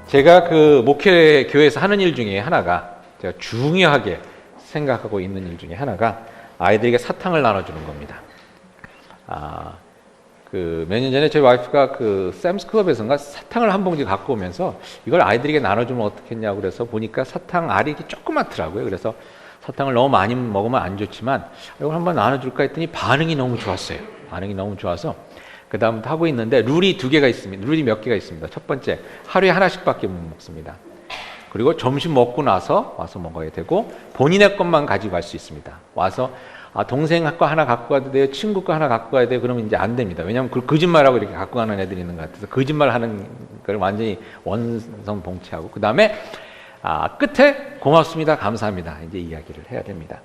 제가 그 목회 교회에서 하는 일 중에 하나가 제가 중요하게 생각하고 있는 일 중에 하나가 아이들에게 사탕을 나눠주는 겁니다. 그 몇 년 전에 저희 와이프가 그 샘스클럽에서인가 사탕을 한 봉지 갖고 오면서 이걸 아이들에게 나눠주면 어떻겠냐고 그래서 보니까 사탕 알이 이렇게 조그맣더라고요. 그래서 사탕을 너무 많이 먹으면 안 좋지만 이걸 한번 나눠줄까 했더니 반응이 너무 좋았어요. 반응이 너무 좋아서 그 다음부터 하고 있는데 룰이 두 개가 있습니다. 룰이 몇 개가 있습니다. 첫 번째, 하루에 하나씩밖에 못 먹습니다. 그리고 점심 먹고 나서 와서 먹어야 되고 본인의 것만 가지고 갈 수 있습니다. 와서 동생 거 하나 갖고 가도 돼요, 친구 거 하나 갖고 가야 돼요. 그러면 이제 안 됩니다. 왜냐하면 그걸 거짓말하고 이렇게 갖고 가는 애들이 있는 것 같아서 거짓말하는 걸 완전히 원성 봉치하고 그 다음에 끝에 고맙습니다, 감사합니다 이제 이야기를 해야 됩니다.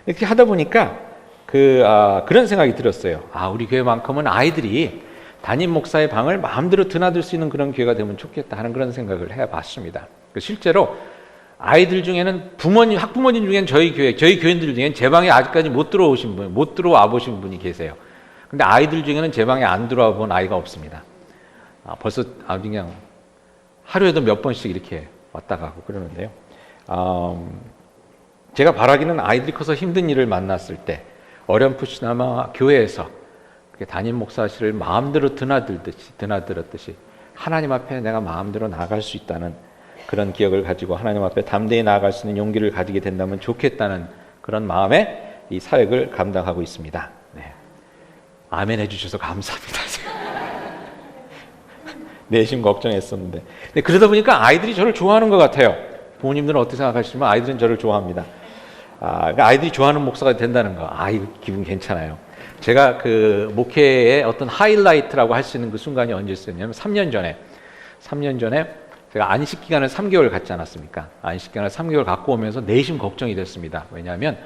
이렇게 하다 보니까 그런 생각이 들었어요. 우리 교회만큼은 아이들이 담임 목사의 방을 마음대로 드나들 수 있는 그런 교회가 되면 좋겠다 하는 그런 생각을 해봤습니다. 실제로 아이들 중에는 학부모님 중에는 저희 교인들 중에는 제 방에 아직까지 못 들어와 보신 분이 계세요. 근데 아이들 중에는 제 방에 안 들어와 본 아이가 없습니다. 벌써 그냥 하루에도 몇 번씩 이렇게 왔다 가고 그러는데요. 제가 바라기는 아이들이 커서 힘든 일을 만났을 때 어렴풋이나마 교회에서 담임 목사실을 마음대로 드나들었듯이 하나님 앞에 내가 마음대로 나아갈 수 있다는 그런 기억을 가지고 하나님 앞에 담대히 나아갈 수 있는 용기를 가지게 된다면 좋겠다는 그런 마음에 이 사역을 감당하고 있습니다. 네. 아멘 해주셔서 감사합니다. 내심 걱정했었는데. 그러다 보니까 아이들이 저를 좋아하는 것 같아요. 부모님들은 어떻게 생각하시지만 아이들은 저를 좋아합니다. 그러니까 아이들이 좋아하는 목사가 된다는 거. 이거 기분 괜찮아요. 제가 그 목회의 어떤 하이라이트라고 할 수 있는 그 순간이 언제였냐면 3년 전에 제가 안식 기간을 3개월 갖지 않았습니까? 안식 기간을 3개월 갖고 오면서 내심 걱정이 됐습니다. 왜냐하면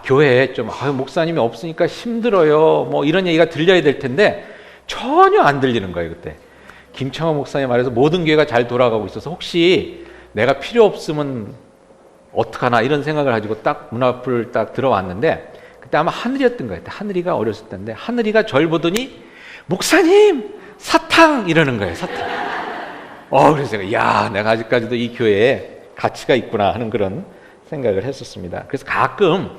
교회에 좀 목사님이 없으니까 힘들어요. 뭐 이런 얘기가 들려야 될 텐데 전혀 안 들리는 거예요. 그때 김창호 목사님 말해서 모든 교회가 잘 돌아가고 있어서 혹시 내가 필요 없으면 어떡하나 이런 생각을 가지고 딱 문 앞을 딱 들어왔는데 그때 아마 하늘이었던 거예요. 하늘이가 어렸을 때인데 하늘이가 절 보더니 목사님 사탕 이러는 거예요. 사탕. 그래서 내가 아직까지도 이 교회에 가치가 있구나 하는 그런 생각을 했었습니다. 그래서 가끔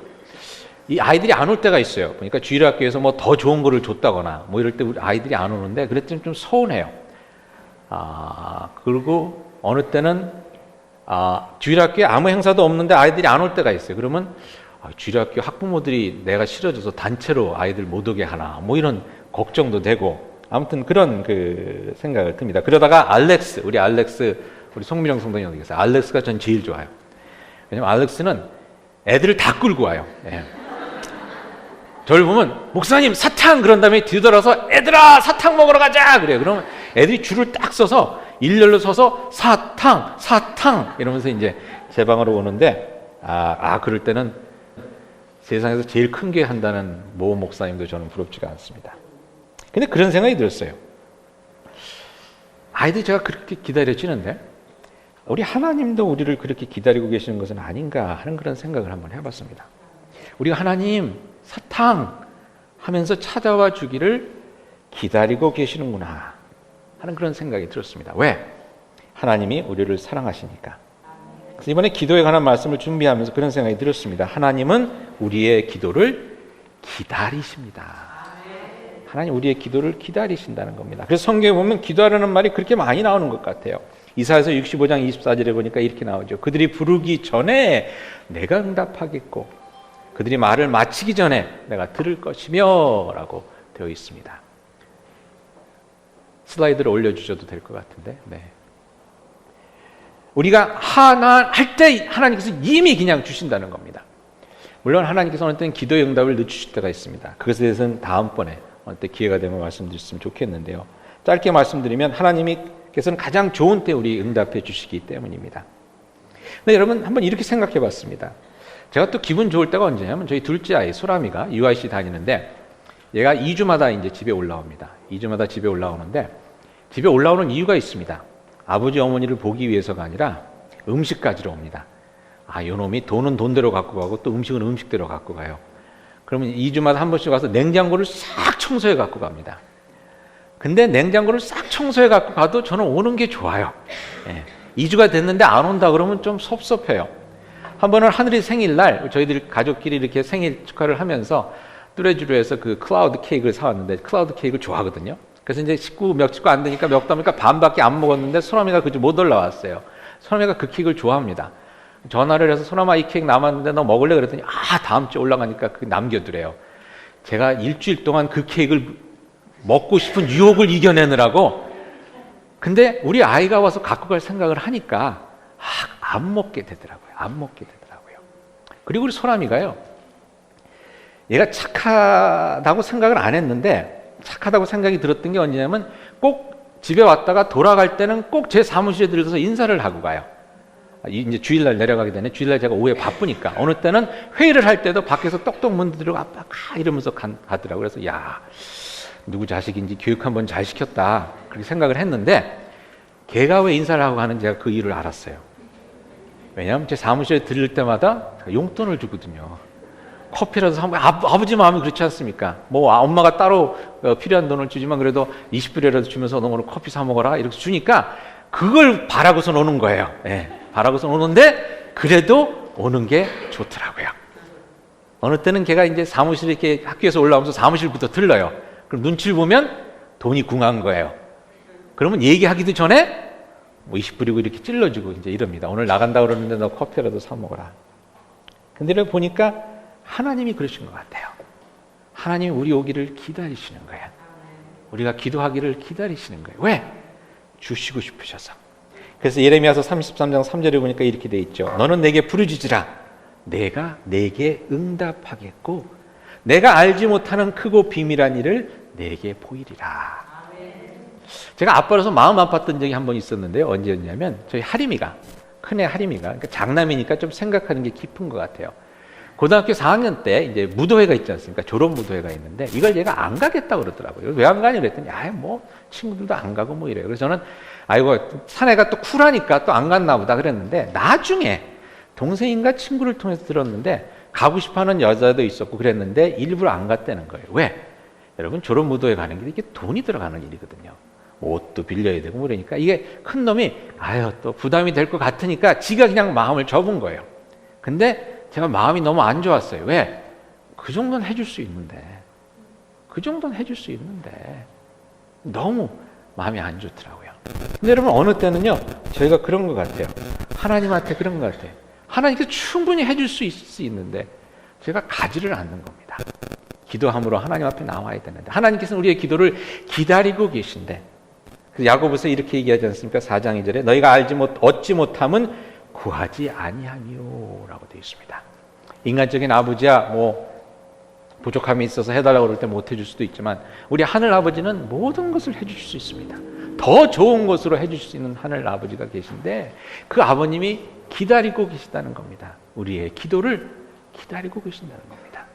이 아이들이 안 올 때가 있어요. 보니까 주일학교에서 뭐 더 좋은 거를 줬다거나 뭐 이럴 때 우리 아이들이 안 오는데 그랬더니 좀 서운해요. 그리고 어느 때는 주일학교에 아무 행사도 없는데 아이들이 안 올 때가 있어요. 그러면 주일학교 학부모들이 내가 싫어져서 단체로 아이들 못 오게 하나 뭐 이런 걱정도 되고 아무튼 그런 그 생각을 듭니다. 그러다가 우리 송민영 성도님 어디 계세요? 알렉스가 전 제일 좋아요. 왜냐면 알렉스는 애들을 다 끌고 와요. 예. 저를 보면 목사님 사탕 그런 다음에 뒤돌아서 애들아 사탕 먹으러 가자 그래요. 그러면 애들이 줄을 딱 서서 일렬로 서서 사탕 이러면서 이제 제 방으로 오는데 그럴 때는 세상에서 제일 큰 게 한다는 모 목사님도 저는 부럽지가 않습니다. 근데 그런 생각이 들었어요. 아이들이 제가 그렇게 기다려지는데 우리 하나님도 우리를 그렇게 기다리고 계시는 것은 아닌가 하는 그런 생각을 한번 해봤습니다. 우리가 하나님 사탕 하면서 찾아와 주기를 기다리고 계시는구나 하는 그런 생각이 들었습니다. 왜? 하나님이 우리를 사랑하시니까. 그래서 이번에 기도에 관한 말씀을 준비하면서 그런 생각이 들었습니다. 하나님은 우리의 기도를 기다리십니다. 하나님 우리의 기도를 기다리신다는 겁니다. 그래서 성경에 보면 기도하라는 말이 그렇게 많이 나오는 것 같아요. 이사야서 65장 24절에 보니까 이렇게 나오죠. 그들이 부르기 전에 내가 응답하겠고 그들이 말을 마치기 전에 내가 들을 것이며 라고 되어 있습니다. 슬라이드를 올려주셔도 될 것 같은데 우리가 하나 할 때 하나님께서 이미 그냥 주신다는 겁니다. 물론 하나님께서 어느 때는 기도의 응답을 늦추실 때가 있습니다. 그것에 대해서는 다음번에 어느 때 기회가 되면 말씀드렸으면 좋겠는데요. 짧게 말씀드리면 하나님께서는 가장 좋은 때 우리 응답해 주시기 때문입니다. 근데 여러분 한번 이렇게 생각해 봤습니다. 제가 또 기분 좋을 때가 언제냐면 저희 둘째 아이 소람이가 UIC 다니는데 얘가 2주마다 이제 집에 올라옵니다. 2주마다 집에 올라오는데 집에 올라오는 이유가 있습니다. 아버지 어머니를 보기 위해서가 아니라 음식 가지러 옵니다. 요놈이 돈은 돈대로 갖고 가고 또 음식은 음식대로 갖고 가요. 그러면 2주마다 한 번씩 와서 냉장고를 싹 청소해 갖고 갑니다. 근데 냉장고를 싹 청소해 갖고 가도 저는 오는 게 좋아요. 예. 2주가 됐는데 안 온다 그러면 좀 섭섭해요. 한 번은 하늘이 생일날 저희들 가족끼리 이렇게 생일 축하를 하면서 뚜레쥬르 에서 그 클라우드 케이크를 사왔는데 클라우드 케이크를 좋아하거든요. 그래서 이제 몇 식구 안 되니까 몇 담니까 반밖에 안 먹었는데 소나미가 그저 못 올라왔어요. 소나미가 그 케이크를 좋아합니다. 전화를 해서 소나마 이 케이크 남았는데 너 먹을래? 그랬더니 다음 주에 올라가니까 그 남겨두래요. 제가 일주일 동안 그 케이크를 먹고 싶은 유혹을 이겨내느라고, 근데 우리 아이가 와서 갖고 갈 생각을 하니까 안 먹게 되더라고요. 안 먹게 되더라고요. 그리고 우리 소나미가요, 얘가 착하다고 생각을 안 했는데 착하다고 생각이 들었던 게 언제냐면 꼭 집에 왔다가 돌아갈 때는 꼭 제 사무실에 들어가서 인사를 하고 가요. 이제 주일날 내려가게 되네. 주일날 제가 오후에 바쁘니까. 어느 때는 회의를 할 때도 밖에서 똑똑 문 들고 아빠 가 이러면서 가더라고요. 그래서 야, 누구 자식인지 교육 한번 잘 시켰다 그렇게 생각을 했는데, 걔가 왜 인사를 하고 가는지 제가 그 이유를 알았어요. 왜냐하면 제 사무실에 들릴 때마다 용돈을 주거든요. 커피라도 사면 아버지 마음이 그렇지 않습니까? 뭐 엄마가 따로 필요한 돈을 주지만 그래도 20불이라도 주면서 너 오늘 커피 사 먹어라 이렇게 주니까 그걸 바라고서 오는 거예요. 예, 바라고서 오는데 그래도 오는 게 좋더라고요. 어느 때는 걔가 이제 사무실 이렇게 학교에서 올라오면서 사무실부터 들러요. 그럼 눈치를 보면 돈이 궁한 거예요. 그러면 얘기하기도 전에 뭐 20불이고 이렇게 찔러주고 이제 이럽니다. 오늘 나간다 그러는데 너 커피라도 사 먹어라. 근데 이렇게 보니까 하나님이 그러신 것 같아요. 하나님이 우리 오기를 기다리시는 거예요. 우리가 기도하기를 기다리시는 거예요. 왜? 주시고 싶으셔서. 그래서 예레미야서 33장 3절에 보니까 이렇게 돼 있죠. 너는 내게 부르짖으라. 내가 내게 응답하겠고 내가 알지 못하는 크고 비밀한 일을 내게 보이리라. 제가 아빠로서 마음 아팠던 적이 한 번 있었는데요. 언제였냐면 저희 하림이가, 큰애 하림이가, 그러니까 장남이니까 좀 생각하는 게 깊은 것 같아요. 고등학교 4학년 때 이제 무도회가 있지 않습니까? 졸업 무도회가 있는데 이걸 얘가 안 가겠다고 그러더라고요. 왜 안 가냐 그랬더니 뭐 친구들도 안 가고 뭐 이래요. 그래서 저는 아이고 사내가 또 쿨하니까 또 안 갔나 보다 그랬는데, 나중에 동생인가 친구를 통해서 들었는데 가고 싶어하는 여자도 있었고 그랬는데 일부러 안 갔다는 거예요. 왜? 여러분 졸업 무도회 가는 게 이게 돈이 들어가는 일이거든요. 옷도 빌려야 되고 그러니까 이게 큰 놈이 또 부담이 될 것 같으니까 지가 그냥 마음을 접은 거예요. 근데 제가 마음이 너무 안 좋았어요. 왜? 그 정도는 해줄 수 있는데, 그 정도는 해줄 수 있는데 너무 마음이 안 좋더라고요. 근데 여러분 어느 때는요 저희가 그런 것 같아요. 하나님한테 그런 것 같아요. 하나님께서 충분히 해줄 수 있는데 제가 가지를 않는 겁니다. 기도함으로 하나님 앞에 나와야 되는데 하나님께서는 우리의 기도를 기다리고 계신데, 야고보서 이렇게 얘기하지 않습니까? 4장 2절에 너희가 얻지 못함은 구하지 아니하미요 라고 되어 있습니다. 인간적인 아버지야 뭐 부족함이 있어서 해달라고 그럴 때 못 해줄 수도 있지만 우리 하늘 아버지는 모든 것을 해줄 수 있습니다. 더 좋은 것으로 해줄 수 있는 하늘 아버지가 계신데 그 아버님이 기다리고 계시다는 겁니다. 우리의 기도를 기다리고 계신다는 겁니다.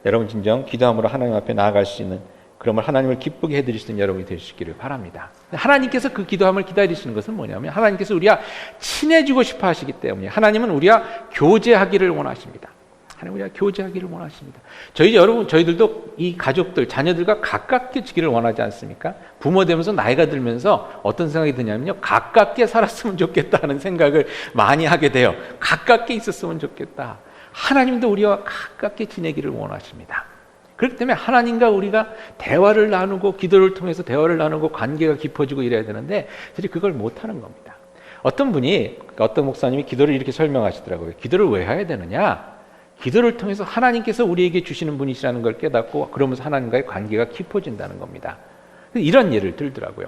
여러분 진정 기도함으로 하나님 앞에 나아갈 수 있는, 그러면 하나님을 기쁘게 해드릴 수 있는 여러분이 되시기를 바랍니다. 하나님께서 그 기도함을 기다리시는 것은 뭐냐면 하나님께서 우리와 친해지고 싶어 하시기 때문에, 하나님은 우리와 교제하기를 원하십니다. 하나님 우리와 교제하기를 원하십니다. 저희들도 이 가족들, 자녀들과 가깝게 지기를 원하지 않습니까? 부모 되면서 나이가 들면서 어떤 생각이 드냐면요, 가깝게 살았으면 좋겠다 하는 생각을 많이 하게 돼요. 가깝게 있었으면 좋겠다. 하나님도 우리와 가깝게 지내기를 원하십니다. 그렇기 때문에 하나님과 우리가 대화를 나누고 기도를 통해서 대화를 나누고 관계가 깊어지고 이래야 되는데 사실 그걸 못하는 겁니다. 어떤 목사님이 기도를 이렇게 설명하시더라고요. 기도를 왜 해야 되느냐? 기도를 통해서 하나님께서 우리에게 주시는 분이시라는 걸 깨닫고 그러면서 하나님과의 관계가 깊어진다는 겁니다. 이런 예를 들더라고요.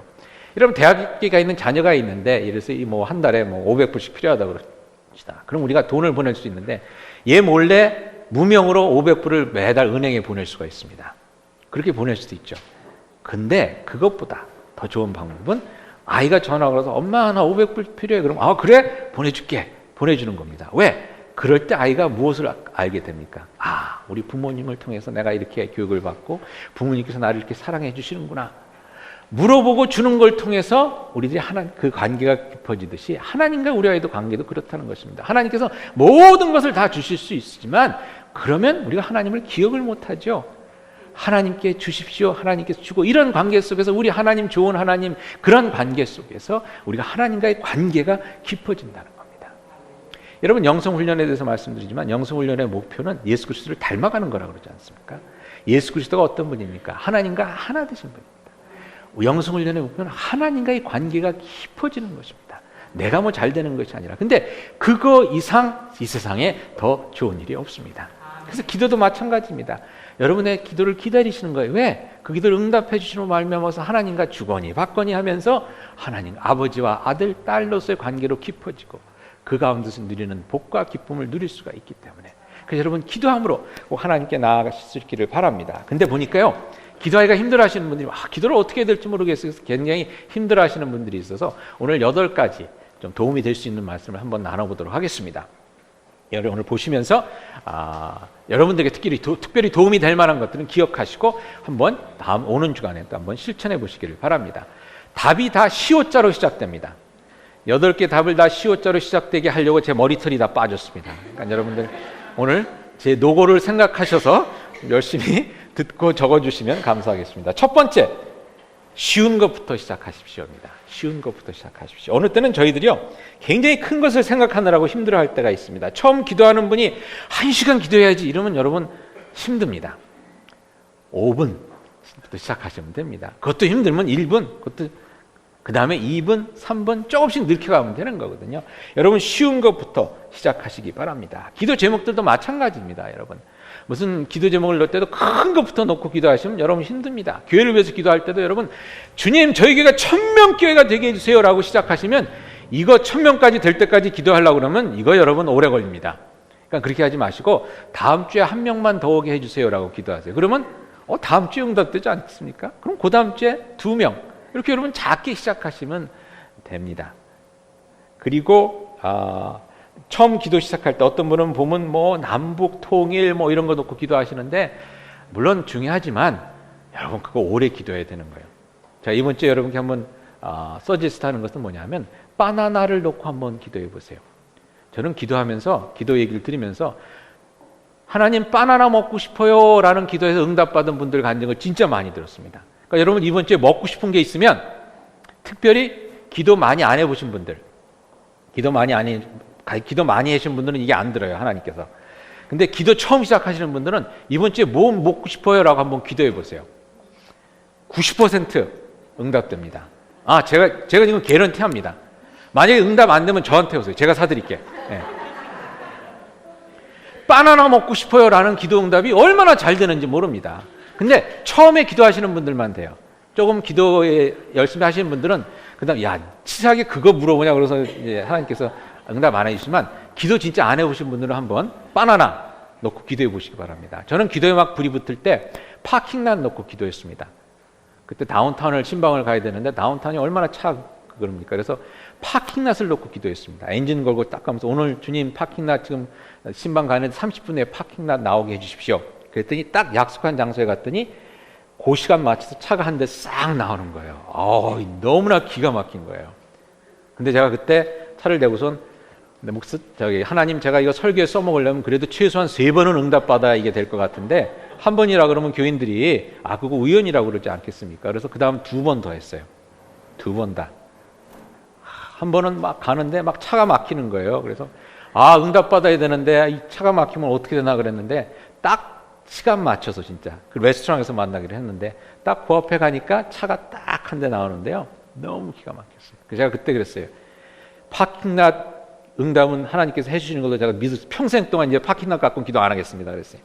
여러분 대학에 가 있는 자녀가 있는데 예를 들어서 뭐 한 달에 뭐 500불씩 필요하다고 그럽시다. 그럼 우리가 돈을 보낼 수 있는데 얘 몰래 무명으로 500불을 매달 은행에 보낼 수가 있습니다. 그렇게 보낼 수도 있죠. 근데 그것보다 더 좋은 방법은 아이가 전화 걸어서 엄마 나 500불 필요해. 그럼 그래? 보내줄게. 보내주는 겁니다. 왜? 그럴 때 아이가 무엇을 알게 됩니까? 우리 부모님을 통해서 내가 이렇게 교육을 받고 부모님께서 나를 이렇게 사랑해 주시는구나. 물어보고 주는 걸 통해서 우리들이 그 관계가 깊어지듯이 하나님과 우리와의 관계도 그렇다는 것입니다. 하나님께서 모든 것을 다 주실 수 있지만 그러면 우리가 하나님을 기억을 못하죠. 하나님께 주십시오. 하나님께서 주고 이런 관계 속에서 우리 하나님 좋은 하나님 그런 관계 속에서 우리가 하나님과의 관계가 깊어진다는 겁니다. 여러분 영성훈련에 대해서 말씀드리지만 영성훈련의 목표는 예수 그리스도를 닮아가는 거라고 그러지 않습니까? 예수 그리스도가 어떤 분입니까? 하나님과 하나 되신 분입니다. 영성훈련의 목표는 하나님과의 관계가 깊어지는 것입니다. 내가 뭐 잘 되는 것이 아니라. 근데 그거 이상 이 세상에 더 좋은 일이 없습니다. 그래서 기도도 마찬가지입니다. 여러분의 기도를 기다리시는 거예요. 왜? 그 기도를 응답해 주시는 말미암아서 하나님과 주거니 받거니 하면서 하나님 아버지와 아들, 딸로서의 관계로 깊어지고 그 가운데서 누리는 복과 기쁨을 누릴 수가 있기 때문에 그래서 여러분 기도함으로 꼭 하나님께 나아가실 수 있기를 바랍니다. 근데 보니까요 기도하기가 힘들어하시는 분들이 기도를 어떻게 해야 될지 모르겠어요. 굉장히 힘들어하시는 분들이 있어서 오늘 8가지 좀 도움이 될 수 있는 말씀을 한번 나눠보도록 하겠습니다. 여러분 오늘 보시면서 여러분들에게 특별히 도움이 될 만한 것들은 기억하시고 한번 다음 오는 주간에 또 한번 실천해 보시기를 바랍니다. 답이 다 시옷자로 시작됩니다. 8개 답을 다 시옷자로 시작되게 하려고 제 머리털이 다 빠졌습니다. 그러니까 여러분들 오늘 제 노고를 생각하셔서 열심히 듣고 적어주시면 감사하겠습니다. 첫 번째, 쉬운 것부터 시작하십시오입니다. 쉬운 것부터 시작하십시오. 어느 때는 저희들이요 굉장히 큰 것을 생각하느라고 힘들어할 때가 있습니다. 처음 기도하는 분이 1시간 기도해야지 이러면 여러분 힘듭니다. 5분부터 시작하시면 됩니다. 그것도 힘들면 1분, 그것도 그 다음에 2분, 3분 조금씩 늘려가면 되는 거거든요. 여러분 쉬운 것부터 시작하시기 바랍니다. 기도 제목들도 마찬가지입니다. 여러분 무슨 기도 제목을 넣을 때도 큰 것부터 놓고 기도하시면 여러분 힘듭니다. 교회를 위해서 기도할 때도 여러분 주님 저희 교회가 1000명 교회가 되게 해주세요 라고 시작하시면 이거 1000명까지 될 때까지 기도하려고 그러면 이거 여러분 오래 걸립니다. 그러니까 그렇게 하지 마시고 다음 주에 1명만 더 오게 해주세요 라고 기도하세요. 그러면 다음 주에 응답되지 않습니까? 그럼 그 다음 주에 2명 이렇게 여러분 작게 시작하시면 됩니다. 그리고 처음 기도 시작할 때 어떤 분은 보면 뭐 남북 통일 뭐 이런 거 놓고 기도하시는데 물론 중요하지만 여러분 그거 오래 기도해야 되는 거예요. 자 이번 주에 여러분께 한번 서지스트 하는 것은 뭐냐면 바나나를 놓고 한번 기도해 보세요. 저는 기도하면서 기도 얘기를 드리면서 하나님 바나나 먹고 싶어요 라는 기도에서 응답받은 분들 간증을 진짜 많이 들었습니다. 그러니까 여러분 이번 주에 먹고 싶은 게 있으면 특별히 기도 많이 안 해보신 분들 기도 많이 하신 분들은 이게 안 들어요. 하나님께서. 근데 기도 처음 시작하시는 분들은 이번 주에 뭐 먹고 싶어요? 라고 한번 기도해 보세요. 90% 응답됩니다. 제가 지금 개런티 합니다. 만약에 응답 안 되면 저한테 오세요. 제가 사드릴게요. 네. 바나나 먹고 싶어요 라는 기도 응답이 얼마나 잘 되는지 모릅니다. 근데 처음에 기도하시는 분들만 돼요. 조금 기도에 열심히 하시는 분들은 그다음 치사하게 그거 물어보냐 그래서 이제 하나님께서 응답 안 해주시지만 기도 진짜 안 해보신 분들은 한번 바나나 놓고 기도해 보시기 바랍니다. 저는 기도에 막 불이 붙을 때 파킹란 놓고 기도했습니다. 그때 다운타운을 신방을 가야 되는데 다운타운이 얼마나 그럽니까? 그래서 파킹랏을 놓고 기도했습니다. 엔진 걸고 딱 가면서 오늘 주님 파킹랏 지금 신방 가는데 30분에 파킹랏 나오게 해주십시오. 그랬더니 딱 약속한 장소에 갔더니 그 시간 맞춰서 차가 한 대 싹 나오는 거예요. 너무나 기가 막힌 거예요. 근데 제가 그때 차를 대고선 하나님 제가 이거 설교에 써먹으려면 그래도 최소한 3번은 응답받아야 이게 될 것 같은데 한 번이라 그러면 교인들이 그거 우연이라고 그러지 않겠습니까? 그래서 그 다음 2번 더 했어요. 2번 다. 한 번은 막 가는데 막 차가 막히는 거예요. 그래서 응답받아야 되는데 이 차가 막히면 어떻게 되나 그랬는데 딱 시간 맞춰서 진짜 그 레스토랑에서 만나기로 했는데 딱 그 앞에 가니까 차가 딱 한 대 나오는데요. 너무 기가 막혔어요. 그래서 제가 그때 그랬어요. 파킹랏 응답은 하나님께서 해주시는 걸로 제가 믿을 평생 동안 이제 파킹랏 갖고 기도 안 하겠습니다. 그랬어요.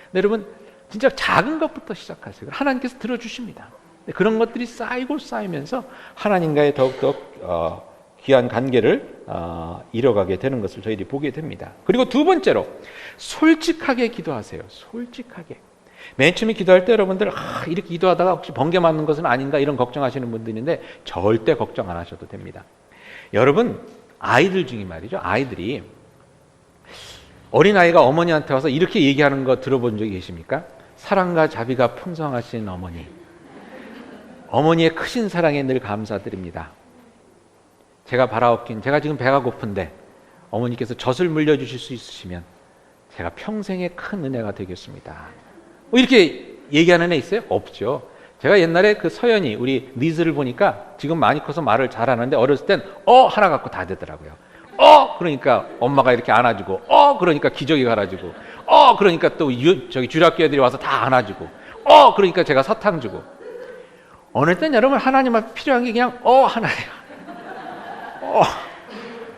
근데 여러분 진짜 작은 것부터 시작하세요. 하나님께서 들어주십니다. 그런 것들이 쌓이면서 하나님과의 더욱더 귀한 관계를 이뤄가게 되는 것을 저희들이 보게 됩니다. 그리고 2번째로 솔직하게 기도하세요. 솔직하게. 맨 처음에 기도할 때 여러분들 이렇게 기도하다가 혹시 번개 맞는 것은 아닌가 이런 걱정하시는 분들인데 절대 걱정 안 하셔도 됩니다. 여러분 아이들 중에 말이죠. 아이들이 어린아이가 어머니한테 와서 이렇게 얘기하는 거 들어본 적이 계십니까? 사랑과 자비가 풍성하신 어머니. 어머니의 크신 사랑에 늘 감사드립니다. 제가 바라옵긴 제가 지금 배가 고픈데 어머니께서 젖을 물려주실 수 있으시면 제가 평생의 큰 은혜가 되겠습니다. 이렇게 얘기하는 애 있어요? 없죠. 제가 옛날에 그 서연이 우리 니즈를 보니까 지금 많이 커서 말을 잘하는데 어렸을 땐 하나 갖고 다 되더라고요. 그러니까 엄마가 이렇게 안아주고 그러니까 기저귀 갈아주고 그러니까 또 저기 주락교 애들이 와서 다 안아주고 그러니까 제가 사탕 주고. 어느 땐 여러분 하나님 앞에 필요한 게 그냥 하나예요.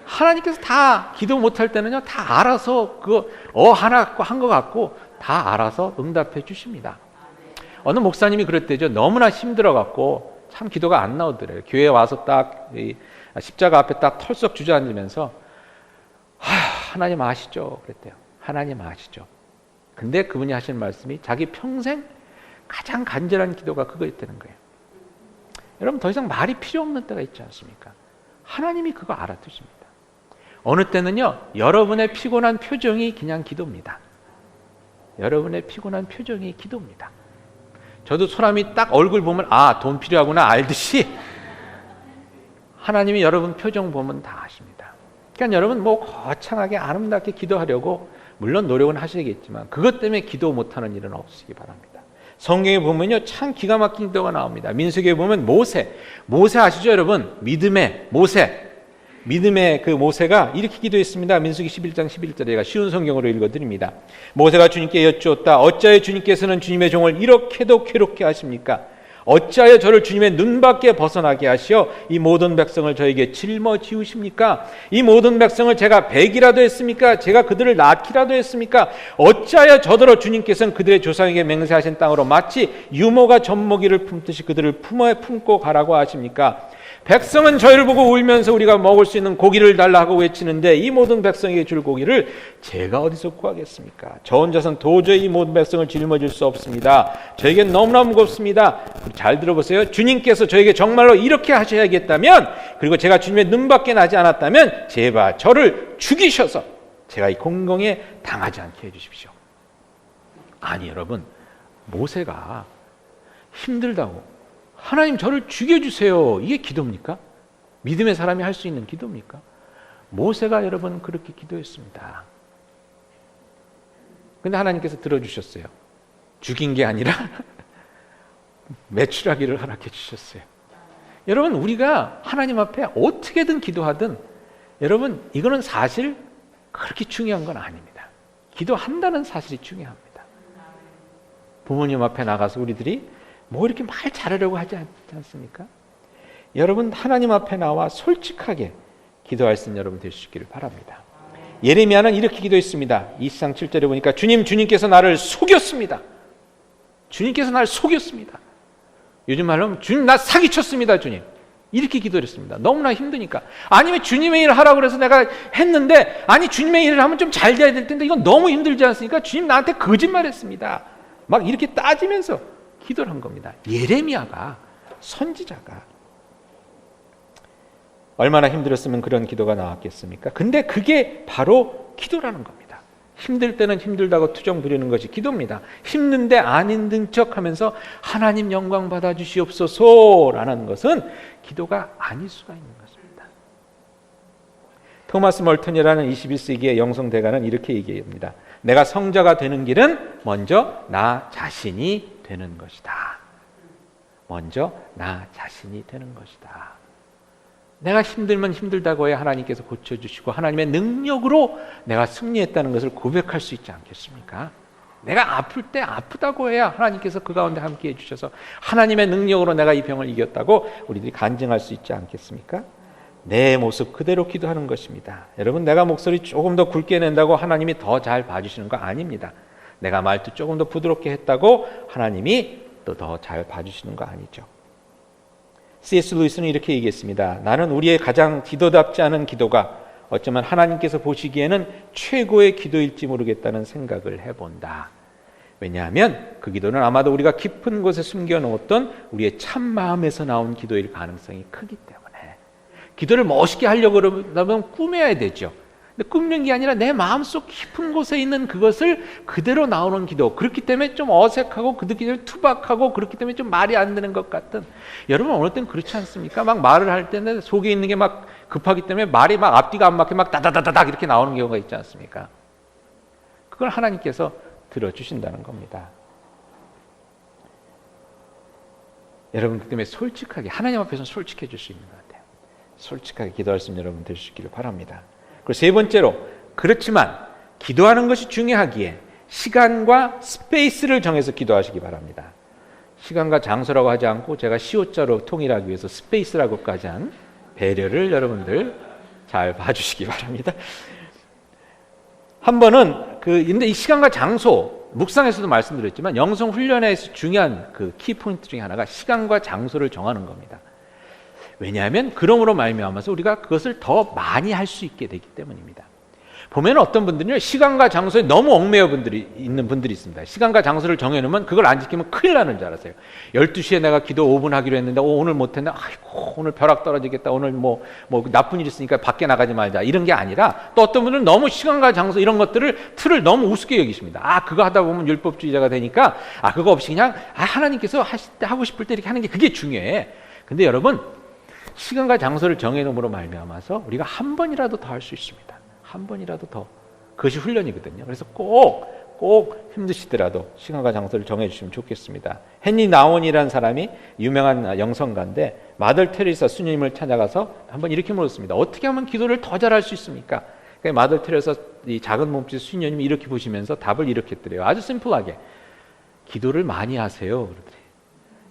하나님께서 다 기도 못할 때는요 다 알아서 그거 하나 갖고 한 거 갖고 다 알아서 응답해 주십니다. 어느 목사님이 그랬대죠. 너무나 힘들어 갖고 참 기도가 안 나오더래요. 교회에 와서 딱 십자가 앞에 딱 털썩 주저앉으면서 하나님 아시죠? 그랬대요. 하나님 아시죠? 근데 그분이 하신 말씀이 자기 평생 가장 간절한 기도가 그거였다는 거예요. 여러분 더 이상 말이 필요 없는 때가 있지 않습니까? 하나님이 그거 알아두십니다. 어느 때는요 여러분의 피곤한 표정이 그냥 기도입니다. 여러분의 피곤한 표정이 기도입니다. 저도 사람이 딱 얼굴 보면 돈 필요하구나 알듯이 하나님이 여러분 표정 보면 다 아십니다. 그러니까 여러분 거창하게 아름답게 기도하려고 물론 노력은 하셔야겠지만 그것 때문에 기도 못하는 일은 없으시기 바랍니다. 성경에 보면요 참 기가 막힌 기도가 나옵니다. 민수기에 보면 모세 아시죠 여러분? 믿음의 그 모세가 이렇게 기도했습니다. 민수기 11장 11절에 제가 쉬운 성경으로 읽어드립니다. 모세가 주님께 여쭈었다. 어찌하여 주님께서는 주님의 종을 이렇게도 괴롭게 하십니까? 어찌하여 저를 주님의 눈밖에 벗어나게 하시어 이 모든 백성을 저에게 짊어지우십니까? 이 모든 백성을 제가 베기라도 했습니까? 제가 그들을 낳기라도 했습니까? 어찌하여 저더러 주님께서는 그들의 조상에게 맹세하신 땅으로 마치 유모가 젖먹이를 품듯이 그들을 품고 가라고 하십니까? 백성은 저희를 보고 울면서 우리가 먹을 수 있는 고기를 달라 하고 외치는데 이 모든 백성에게 줄 고기를 제가 어디서 구하겠습니까? 저 혼자서는 도저히 이 모든 백성을 짊어질 수 없습니다. 저에겐 너무나 무겁습니다. 잘 들어보세요. 주님께서 저에게 정말로 이렇게 하셔야겠다면, 그리고 제가 주님의 눈밖에 나지 않았다면 제발 저를 죽이셔서 제가 이 공경에 당하지 않게 해주십시오. 아니 여러분, 모세가 힘들다고 하나님 저를 죽여주세요, 이게 기도입니까? 믿음의 사람이 할 수 있는 기도입니까? 모세가 여러분 그렇게 기도했습니다. 근데 하나님께서 들어주셨어요. 죽인 게 아니라 매출하기를 허락해 주셨어요. 여러분 우리가 하나님 앞에 어떻게든 기도하든 여러분 이거는 사실 그렇게 중요한 건 아닙니다. 기도한다는 사실이 중요합니다. 부모님 앞에 나가서 우리들이 이렇게 말 잘하려고 하지 않습니까? 여러분 하나님 앞에 나와 솔직하게 기도할 수 있는 여러분 되시기를 바랍니다. 예레미야는 이렇게 기도했습니다. 2장 7절에 보니까 주님께서 나를 속였습니다. 주님께서 나를 속였습니다. 요즘 말로 하면 주님 나 사기쳤습니다. 주님 이렇게 기도를 했습니다. 너무나 힘드니까. 아니면 주님의 일을 하라고 그래서 내가 했는데 주님의 일을 하면 좀 잘 돼야 될 텐데 이건 너무 힘들지 않습니까? 주님 나한테 거짓말했습니다. 막 이렇게 따지면서 기도를 한 겁니다. 예레미야가, 선지자가 얼마나 힘들었으면 그런 기도가 나왔겠습니까? 근데 그게 바로 기도라는 겁니다. 힘들 때는 힘들다고 투정 부리는 것이 기도입니다. 힘든데 안 힘든 척하면서 하나님 영광 받아주시옵소서라는 것은 기도가 아닐 수가 있는 것입니다. 토마스 멀턴이라는 21세기의 영성 대가는 이렇게 얘기합니다. 내가 성자가 되는 길은 먼저 나 자신이 되는 것이다. 먼저 나 자신이 되는 것이다. 내가 힘들면 힘들다고 해야 하나님께서 고쳐주시고 하나님의 능력으로 내가 승리했다는 것을 고백할 수 있지 않겠습니까? 내가 아플 때 아프다고 해야 하나님께서 그 가운데 함께해 주셔서 하나님의 능력으로 내가 이 병을 이겼다고 우리들이 간증할 수 있지 않겠습니까? 내 모습 그대로 기도하는 것입니다. 여러분 내가 목소리 조금 더 굵게 낸다고 하나님이 더 잘 봐주시는 거 아닙니다. 내가 말도 조금 더 부드럽게 했다고 하나님이 또 더 잘 봐주시는 거 아니죠. C.S. 루이스는 이렇게 얘기했습니다. 나는 우리의 가장 기도답지 않은 기도가 어쩌면 하나님께서 보시기에는 최고의 기도일지 모르겠다는 생각을 해본다. 왜냐하면 그 기도는 아마도 우리가 깊은 곳에 숨겨놓았던 우리의 참 마음에서 나온 기도일 가능성이 크기 때문에 기도를 멋있게 하려고 그러면 꾸며야 되죠. 근데 꾸미는 게 아니라 내 마음속 깊은 곳에 있는 그것을 그대로 나오는 기도. 그렇기 때문에 좀 어색하고 그렇기 때문에 투박하고 그렇기 때문에 좀 말이 안 되는 것 같은. 여러분 어느 때는 그렇지 않습니까? 막 말을 할 때는 속에 있는 게 막 급하기 때문에 말이 막 앞뒤가 안 맞게 막 다다다다닥 이렇게 나오는 경우가 있지 않습니까? 그걸 하나님께서 들어주신다는 겁니다. 여러분 그 때문에 솔직하게 하나님 앞에서는 솔직해질 수 있는 것 같아요. 솔직하게 기도할 수 있는 여러분 될 수 있기를 바랍니다. 그리고 세 번째로, 그렇지만 기도하는 것이 중요하기에 시간과 스페이스를 정해서 기도하시기 바랍니다. 시간과 장소라고 하지 않고 제가 시옷자로 통일하기 위해서 스페이스라고까지 한 배려를 여러분들 잘 봐주시기 바랍니다. 한 번은 근데 이 시간과 장소, 묵상에서도 말씀드렸지만 영성 훈련에서 중요한 그 키포인트 중에 하나가 시간과 장소를 정하는 겁니다. 왜냐하면 그러므로 말미암아서 우리가 그것을 더 많이 할 수 있게 되기 때문입니다. 보면 어떤 분들은요, 시간과 장소에 너무 얽매여 있는 분들이 있습니다. 시간과 장소를 정해놓으면 그걸 안 지키면 큰일 나는 줄 알았어요. 12시에 내가 기도 5분 하기로 했는데 오늘 못했네. 아이고 오늘 벼락 떨어지겠다. 오늘 뭐 나쁜 일 있으니까 밖에 나가지 말자. 이런 게 아니라 또 어떤 분들은 너무 시간과 장소 이런 것들을 틀을 너무 우습게 여기십니다. 그거 하다 보면 율법주의자가 되니까 그거 없이 그냥 하나님께서 하고 싶을 때 이렇게 하는 게 그게 중요해. 근데 여러분, 시간과 장소를 정해놓음으로 말미암아서 우리가 한 번이라도 더 할 수 있습니다. 한 번이라도 더. 그것이 훈련이거든요. 그래서 꼭 힘드시더라도 시간과 장소를 정해주시면 좋겠습니다. 헨리 나원이라는 사람이 유명한 영성가인데 마들 테레사 수녀님을 찾아가서 한번 이렇게 물었습니다. 어떻게 하면 기도를 더 잘할 수 있습니까? 그러니까 마들 테레사 이 작은 몸짓 수녀님이 이렇게 보시면서 답을 이렇게 드려요. 아주 심플하게. 기도를 많이 하세요. 그러더래요.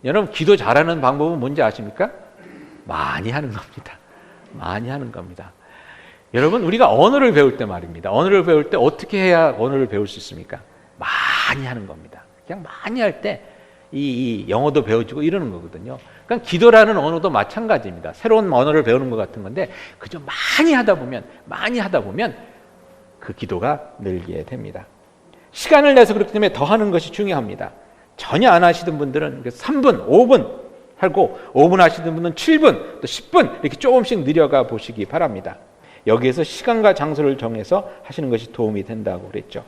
여러분, 기도 잘하는 방법은 뭔지 아십니까? 많이 하는 겁니다. 많이 하는 겁니다. 여러분, 우리가 언어를 배울 때 말입니다. 언어를 배울 때 어떻게 해야 언어를 배울 수 있습니까? 많이 하는 겁니다. 그냥 많이 할 때 이 영어도 배워지고 이러는 거거든요. 그러니까 기도라는 언어도 마찬가지입니다. 새로운 언어를 배우는 것 같은 건데 그저 많이 하다 보면 그 기도가 늘게 됩니다. 시간을 내서 그렇기 때문에 더 하는 것이 중요합니다. 전혀 안 하시던 분들은 3분, 5분 하고 5분 하시던 분은 7분, 또 10분 이렇게 조금씩 늘려가 보시기 바랍니다. 여기에서 시간과 장소를 정해서 하시는 것이 도움이 된다고 그랬죠.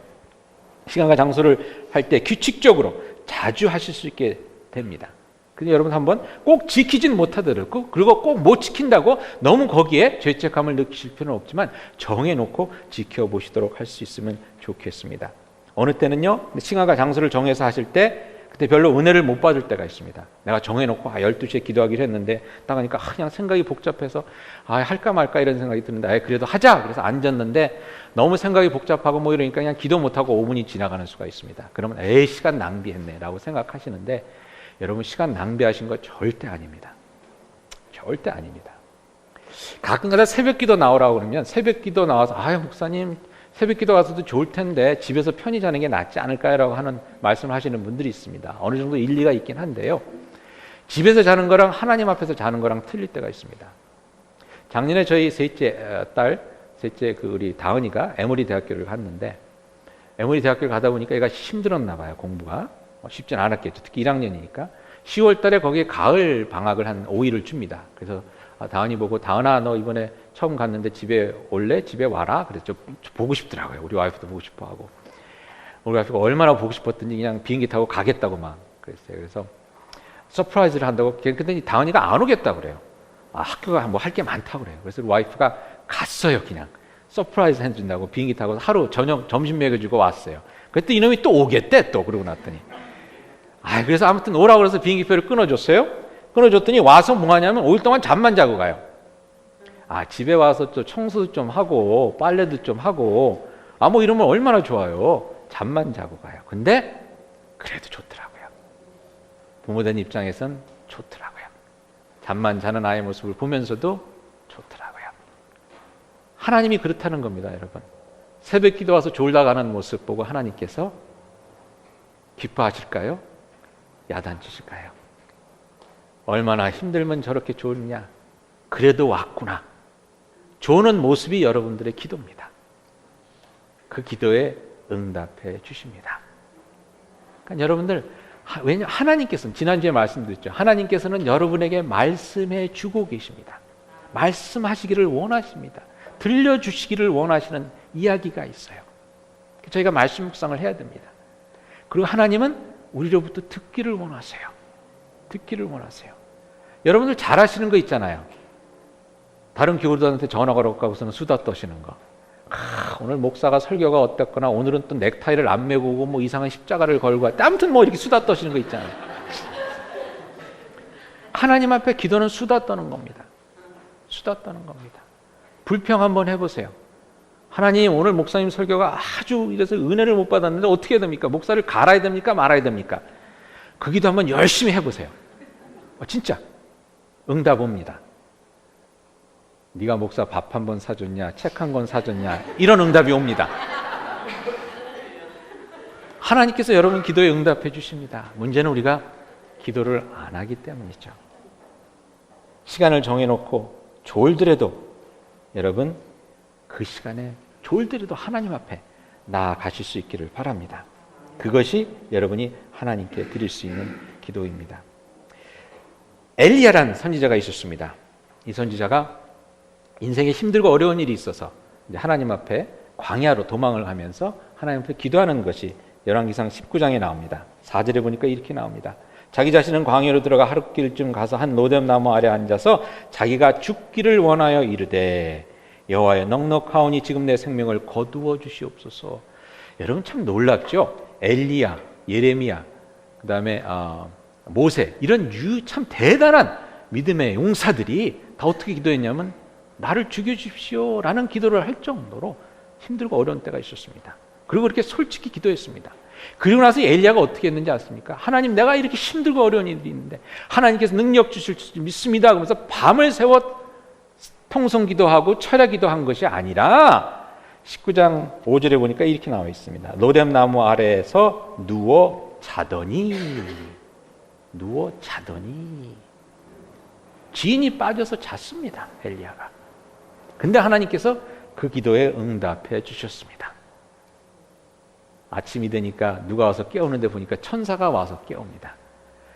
시간과 장소를 할 때 규칙적으로 자주 하실 수 있게 됩니다. 근데 여러분 한번 꼭 지키진 못하더라도 그리고 꼭 못 지킨다고 너무 거기에 죄책감을 느끼실 필요는 없지만 정해놓고 지켜보시도록 할 수 있으면 좋겠습니다. 어느 때는요, 시간과 장소를 정해서 하실 때 그때 별로 은혜를 못 받을 때가 있습니다. 내가 정해놓고 12시에 기도하기로 했는데 딱 하니까 그냥 생각이 복잡해서 할까 말까 이런 생각이 드는데 그래도 하자 그래서 앉았는데 너무 생각이 복잡하고 이러니까 그냥 기도 못하고 5분이 지나가는 수가 있습니다. 그러면 시간 낭비했네 라고 생각하시는데 여러분, 시간 낭비하신 거 절대 아닙니다. 절대 아닙니다. 가끔가다 새벽기도 나오라고 그러면 새벽기도 나와서 목사님 새벽기도 가서도 좋을 텐데 집에서 편히 자는 게 낫지 않을까요? 라고 하는 말씀을 하시는 분들이 있습니다. 어느 정도 일리가 있긴 한데요. 집에서 자는 거랑 하나님 앞에서 자는 거랑 틀릴 때가 있습니다. 작년에 저희 셋째 우리 다은이가 에모리 대학교를 갔는데 에모리 대학교를 가다 보니까 얘가 힘들었나 봐요. 공부가. 쉽진 않았겠죠. 특히 1학년이니까. 10월 달에 거기에 가을 방학을 한 5일을 줍니다. 그래서 다은이 보고 다은아 너 이번에 처음 갔는데 집에 올래? 집에 와라? 그래서 보고 싶더라고요. 우리 와이프도 보고 싶어하고 우리 와이프가 얼마나 보고 싶었던지 그냥 비행기 타고 가겠다고 막 그랬어요. 그래서 서프라이즈를 한다고 근데 다은이가 안 오겠다고 그래요. 학교가 뭐 할 게 많다고 그래요. 그래서 우리 와이프가 갔어요. 그냥 서프라이즈 해준다고 비행기 타고 하루 저녁 점심 먹여주고 왔어요. 그랬더니 이놈이 또 오겠대 또 그러고 났더니 그래서 아무튼 오라고 그래서 비행기표를 끊어줬어요. 끊어줬더니 와서 뭐 하냐면 5일 동안 잠만 자고 가요. 집에 와서 또 청소도 좀 하고 빨래도 좀 하고 뭐 이러면 얼마나 좋아요. 잠만 자고 가요. 근데 그래도 좋더라고요. 부모된 입장에선 좋더라고요. 잠만 자는 아이의 모습을 보면서도 좋더라고요. 하나님이 그렇다는 겁니다, 여러분. 새벽 기도 와서 졸다 가는 모습 보고 하나님께서 기뻐하실까요? 야단치실까요? 얼마나 힘들면 저렇게 좋으냐. 그래도 왔구나. 좋은 모습이 여러분들의 기도입니다. 그 기도에 응답해 주십니다. 그러니까 여러분들, 왜냐 하나님께서는 지난주에 말씀드렸죠. 하나님께서는 여러분에게 말씀해 주고 계십니다. 말씀하시기를 원하십니다. 들려주시기를 원하시는 이야기가 있어요. 저희가 말씀 묵상을 해야 됩니다. 그리고 하나님은 우리로부터 듣기를 원하세요. 듣기를 원하세요. 여러분들 잘하시는 거 있잖아요. 다른 교우들한테 전화 걸어가고서는 수다 떠시는 거. 오늘 목사가 설교가 어땠거나 오늘은 또 넥타이를 안 메고 오고 뭐 이상한 십자가를 걸고 아무튼 뭐 이렇게 수다 떠시는 거 있잖아요. 하나님 앞에 기도는 수다 떠는 겁니다. 수다 떠는 겁니다. 불평 한번 해보세요. 하나님, 오늘 목사님 설교가 아주 이래서 은혜를 못 받았는데 어떻게 해야 됩니까? 목사를 갈아야 됩니까? 말아야 됩니까? 그 기도 한번 열심히 해보세요. 진짜 응답 옵니다. 네가 목사 밥 한 번 사줬냐, 책 한 권 사줬냐, 이런 응답이 옵니다. 하나님께서 여러분 기도에 응답해 주십니다. 문제는 우리가 기도를 안 하기 때문이죠. 시간을 정해놓고 졸더라도 여러분 그 시간에 졸더라도 하나님 앞에 나아가실 수 있기를 바랍니다. 그것이 여러분이 하나님께 드릴 수 있는 기도입니다. 엘리야라는 선지자가 있었습니다. 이 선지자가 인생에 힘들고 어려운 일이 있어서 하나님 앞에 광야로 도망을 하면서 하나님 앞에 기도하는 것이 열왕기상 19장에 나옵니다. 4절에 보니까 이렇게 나옵니다. 자기 자신은 광야로 들어가 하룻길쯤 가서 한 로뎀나무 아래 앉아서 자기가 죽기를 원하여 이르되 여호와여, 넉넉하오니 지금 내 생명을 거두어 주시옵소서. 여러분 참 놀랍죠? 엘리야, 예레미야, 그 다음에 모세, 이런 참 대단한 믿음의 용사들이 다 어떻게 기도했냐면 나를 죽여주십시오 라는 기도를 할 정도로 힘들고 어려운 때가 있었습니다. 그리고 그렇게 솔직히 기도했습니다. 그리고 나서 엘리야가 어떻게 했는지 아십니까? 하나님, 내가 이렇게 힘들고 어려운 일이 있는데 하나님께서 능력 주실 줄 믿습니다 그러면서 밤을 새워 통성 기도하고 철야 기도한 것이 아니라 19장 5절에 보니까 이렇게 나와 있습니다. 로뎀나무 아래에서 누워 자더니 지인이 빠져서 잤습니다. 엘리야가. 근데 하나님께서 그 기도에 응답해 주셨습니다. 아침이 되니까 누가 와서 깨우는데 보니까 천사가 와서 깨웁니다.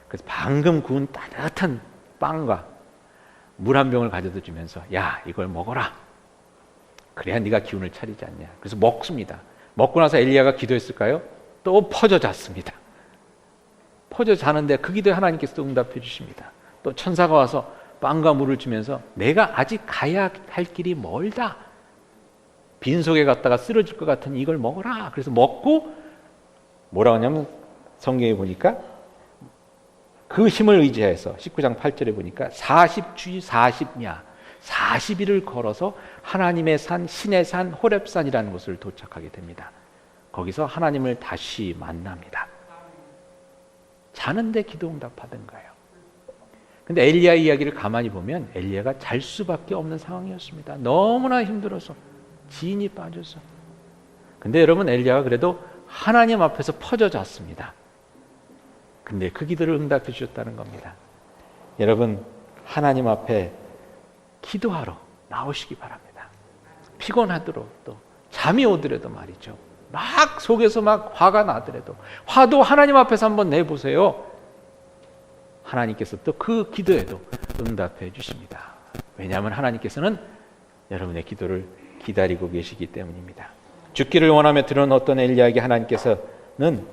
그래서 방금 구운 따뜻한 빵과 물 한 병을 가져다 주면서 야, 이걸 먹어라. 그래야 네가 기운을 차리지 않냐. 그래서 먹습니다. 먹고 나서 엘리야가 기도했을까요? 또 퍼져 잤습니다. 퍼져 자는데 그 기도에 하나님께서 응답해 주십니다. 또 천사가 와서 빵과 물을 주면서 내가 아직 가야 할 길이 멀다. 빈속에 갔다가 쓰러질 것 같으니 이걸 먹어라. 그래서 먹고 뭐라고 하냐면 성경에 보니까 그 힘을 의지해서 19장 8절에 보니까 40주일 40야 40일을 걸어서 하나님의 산, 신의 산, 호렙산이라는 곳을 도착하게 됩니다. 거기서 하나님을 다시 만납니다. 자는데 기도 응답받은 거예요. 근데 엘리야 이야기를 가만히 보면 엘리야가 잘 수밖에 없는 상황이었습니다. 너무나 힘들어서 지인이 빠져서. 근데 여러분 엘리야가 그래도 하나님 앞에서 퍼져 잤습니다. 근데 그 기도를 응답해 주셨다는 겁니다. 여러분 하나님 앞에 기도하러 나오시기 바랍니다. 피곤하더라도 또 잠이 오더라도 말이죠. 막 속에서 막 화가 나더라도 화도 하나님 앞에서 한번 내보세요. 하나님께서 또 그 기도에도 응답해 주십니다. 왜냐하면 하나님께서는 여러분의 기도를 기다리고 계시기 때문입니다. 죽기를 원하며 들은 어떤 엘리야에게 하나님께서는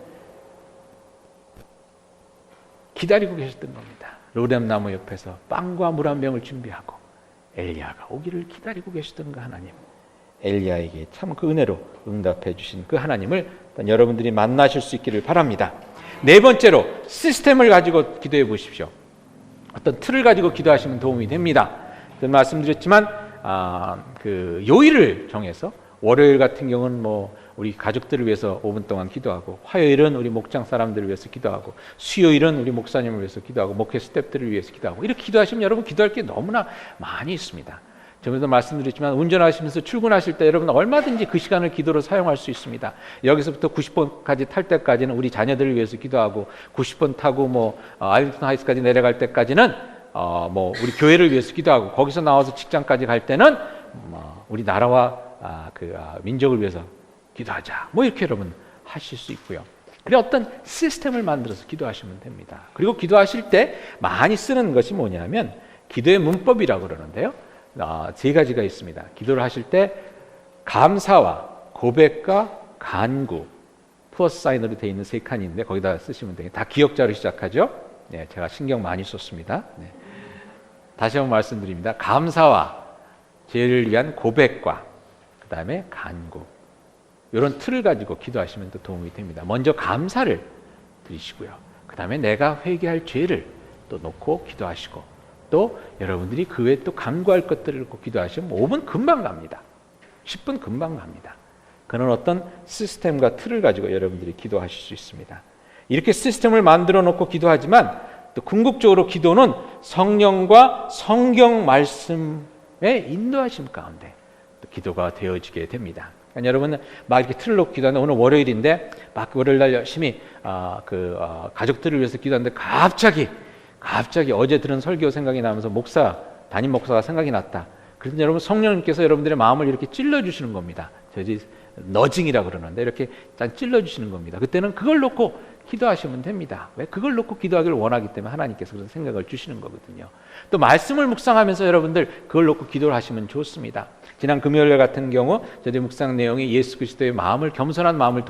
기다리고 계셨던 겁니다. 로뎀나무 옆에서 빵과 물 한 병을 준비하고 엘리야가 오기를 기다리고 계셨던 그 하나님, 엘리야에게 참 그 은혜로 응답해 주신 그 하나님을 여러분들이 만나실 수 있기를 바랍니다. 네 번째로 시스템을 가지고 기도해 보십시오. 어떤 틀을 가지고 기도하시면 도움이 됩니다. 말씀드렸지만 그 요일을 정해서 월요일 같은 경우는 뭐 우리 가족들을 위해서 5분 동안 기도하고, 화요일은 우리 목장 사람들을 위해서 기도하고, 수요일은 우리 목사님을 위해서 기도하고, 목회 스태프들을 위해서 기도하고, 이렇게 기도하시면 여러분 기도할 게 너무나 많이 있습니다. 전에도 말씀드렸지만 운전하시면서 출근하실 때 여러분 얼마든지 그 시간을 기도로 사용할 수 있습니다. 여기서부터 90번까지 탈 때까지는 우리 자녀들을 위해서 기도하고, 90번 타고 뭐 아일ton 하이츠까지 내려갈 때까지는 뭐 우리 교회를 위해서 기도하고, 거기서 나와서 직장까지 갈 때는 우리 나라와 민족을 위해서 기도하자. 뭐 이렇게 여러분 하실 수 있고요. 그래 어떤 시스템을 만들어서 기도하시면 됩니다. 그리고 기도하실 때 많이 쓰는 것이 뭐냐면 기도의 문법이라고 그러는데요. 세 가지가 있습니다. 기도를 하실 때 감사와 고백과 간구, 플러스 사인으로 되어 있는 세 칸인데 거기다 쓰시면 돼요. 다 기역자로 시작하죠. 네, 제가 신경 많이 썼습니다. 네. 다시 한번 말씀드립니다. 감사와 죄를 위한 고백과 그 다음에 간구, 이런 틀을 가지고 기도하시면 또 도움이 됩니다. 먼저 감사를 드리시고요. 그 다음에 내가 회개할 죄를 또 놓고 기도하시고, 또 여러분들이 그 외에 또 간구할 것들을 놓고 기도하시면 5분 금방 갑니다. 10분 금방 갑니다. 그런 어떤 시스템과 틀을 가지고 여러분들이 기도하실 수 있습니다. 이렇게 시스템을 만들어 놓고 기도하지만 또 궁극적으로 기도는 성령과 성경 말씀의 인도하심 가운데 또 기도가 되어지게 됩니다. 그러니까 여러분은 막 이렇게 틀을 놓고 기도하는데, 오늘 월요일인데 막 월요일 날 열심히 가족들을 위해서 기도하는데 갑자기 어제 들은 설교 생각이 나면서 담임 목사가 생각이 났다. 그래서 여러분, 성령님께서 여러분들의 마음을 이렇게 찔러주시는 겁니다. 저희 너징이라고 그러는데 이렇게 짠 찔러주시는 겁니다. 그때는 그걸 놓고 기도하시면 됩니다. 왜? 그걸 놓고 기도하기를 원하기 때문에 하나님께서 그런 생각을 주시는 거거든요. 또 말씀을 묵상하면서 여러분들 그걸 놓고 기도를 하시면 좋습니다. 지난 금요일 같은 경우 저희 묵상 내용이 예수 그리스도의 마음을, 겸손한 마음을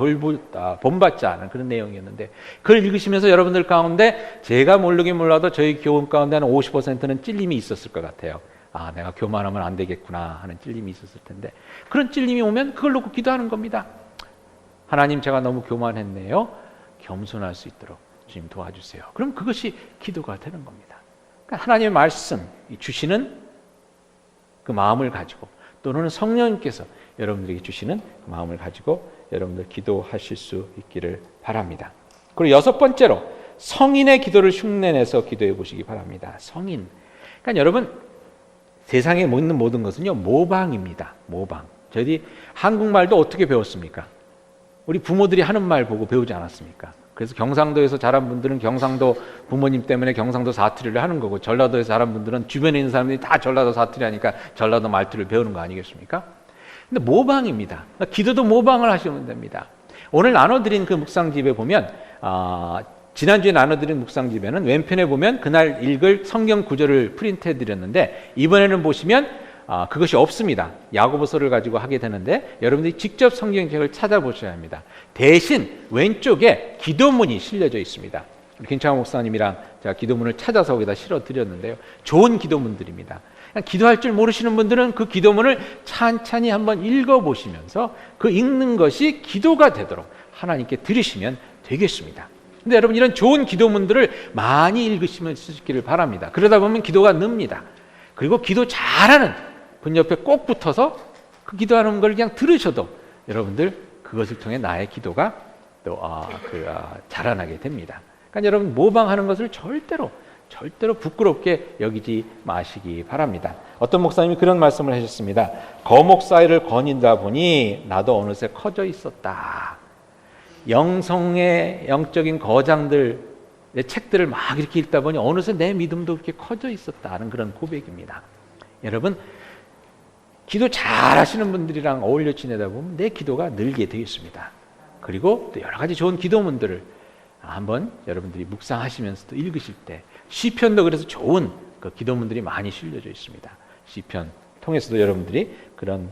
본받자 하는 그런 내용이었는데, 그걸 읽으시면서 여러분들 가운데 제가 모르긴 몰라도 저희 교원 가운데 한 50%는 찔림이 있었을 것 같아요. 아, 내가 교만하면 안 되겠구나 하는 찔림이 있었을 텐데, 그런 찔림이 오면 그걸 놓고 기도하는 겁니다. 하나님, 제가 너무 교만했네요. 겸손할 수 있도록 주님 도와주세요. 그럼 그것이 기도가 되는 겁니다. 그러니까 하나님의 말씀 주시는 그 마음을 가지고, 또는 성령님께서 여러분들에게 주시는 그 마음을 가지고 여러분들 기도하실 수 있기를 바랍니다. 그리고 6번째로 성인의 기도를 흉내내서 기도해 보시기 바랍니다. 성인. 그러니까 여러분, 세상에 있는 모든 것은요, 모방입니다. 모방. 저희들이 한국말도 어떻게 배웠습니까? 우리 부모들이 하는 말 보고 배우지 않았습니까? 그래서 경상도에서 자란 분들은 경상도 부모님 때문에 경상도 사투리를 하는 거고, 전라도에서 자란 분들은 주변에 있는 사람들이 다 전라도 사투리 하니까 전라도 말투를 배우는 거 아니겠습니까? 근데 모방입니다. 기도도 모방을 하시면 됩니다. 오늘 나눠드린 그 묵상집에 보면, 지난주에 나눠드린 묵상집에는 왼편에 보면 그날 읽을 성경 구절을 프린트해 드렸는데, 이번에는 보시면 그것이 없습니다. 야고보서를 가지고 하게 되는데 여러분들이 직접 성경책을 찾아보셔야 합니다. 대신 왼쪽에 기도문이 실려져 있습니다. 김창호 목사님이랑 제가 기도문을 찾아서 거기다 실어 드렸는데요. 좋은 기도문들입니다. 기도할 줄 모르시는 분들은 그 기도문을 찬찬히 한번 읽어보시면서 그 읽는 것이 기도가 되도록 하나님께 드리시면 되겠습니다. 근데 여러분, 이런 좋은 기도문들을 많이 읽으시면 쓰시기를 바랍니다. 그러다 보면 기도가 늡니다. 그리고 기도 잘하는 분 옆에 꼭 붙어서 그 기도하는 걸 그냥 들으셔도 여러분들 그것을 통해 나의 기도가 또 자라나게 됩니다. 그러니까 여러분, 모방하는 것을 절대로 부끄럽게 여기지 마시기 바랍니다. 어떤 목사님이 그런 말씀을 하셨습니다. 거목 사이를 거닌다 보니 나도 어느새 커져 있었다. 영성의 영적인 거장들 내 책들을 막 이렇게 읽다 보니 어느새 내 믿음도 그렇게 커져 있었다는 그런 고백입니다. 여러분, 기도 잘 하시는 분들이랑 어울려 지내다 보면 내 기도가 늘게 되어 있습니다. 그리고 또 여러 가지 좋은 기도문들을 한번 여러분들이 묵상하시면서 또 읽으실 때, 시편도 그래서 좋은 그 기도문들이 많이 실려져 있습니다. 시편 통해서도 여러분들이 그런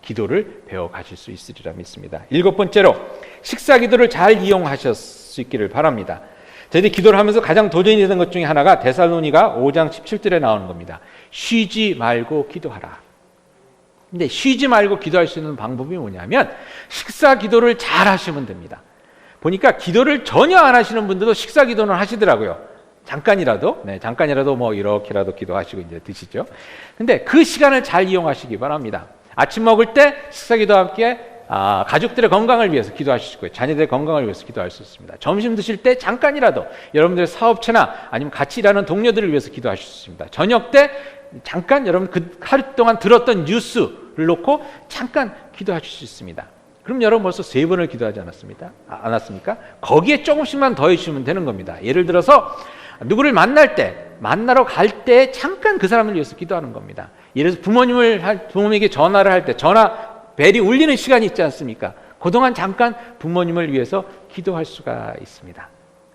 기도를 배워 가실 수 있으리라 믿습니다. 7번째로 식사 기도를 잘 이용하실 수 있기를 바랍니다. 저희들이 기도를 하면서 가장 도전이 되는 것 중에 하나가 데살로니가 5장 17절에 나오는 겁니다. 쉬지 말고 기도하라. 근데 쉬지 말고 기도할 수 있는 방법이 뭐냐면 식사 기도를 잘 하시면 됩니다. 보니까 기도를 전혀 안 하시는 분들도 식사 기도는 하시더라고요. 잠깐이라도 뭐 이렇게라도 기도하시고 이제 드시죠. 근데 그 시간을 잘 이용하시기 바랍니다. 아침 먹을 때 식사 기도와 함께 가족들의 건강을 위해서 기도하실 수 있고요. 자녀들의 건강을 위해서 기도할 수 있습니다. 점심 드실 때 잠깐이라도 여러분들의 사업체나 아니면 같이 일하는 동료들을 위해서 기도하실 수 있습니다. 저녁 때 잠깐 여러분 그 하루 동안 들었던 뉴스를 놓고 잠깐 기도하실 수 있습니다. 그럼 여러분 벌써 3번을 기도하지 않았습니까? 거기에 조금씩만 더해주시면 되는 겁니다. 예를 들어서 누구를 만나러 갈 때 잠깐 그 사람을 위해서 기도하는 겁니다. 예를 들어서 부모님에게 전화를 할 때 전화 벨이 울리는 시간이 있지 않습니까? 그동안 잠깐 부모님을 위해서 기도할 수가 있습니다.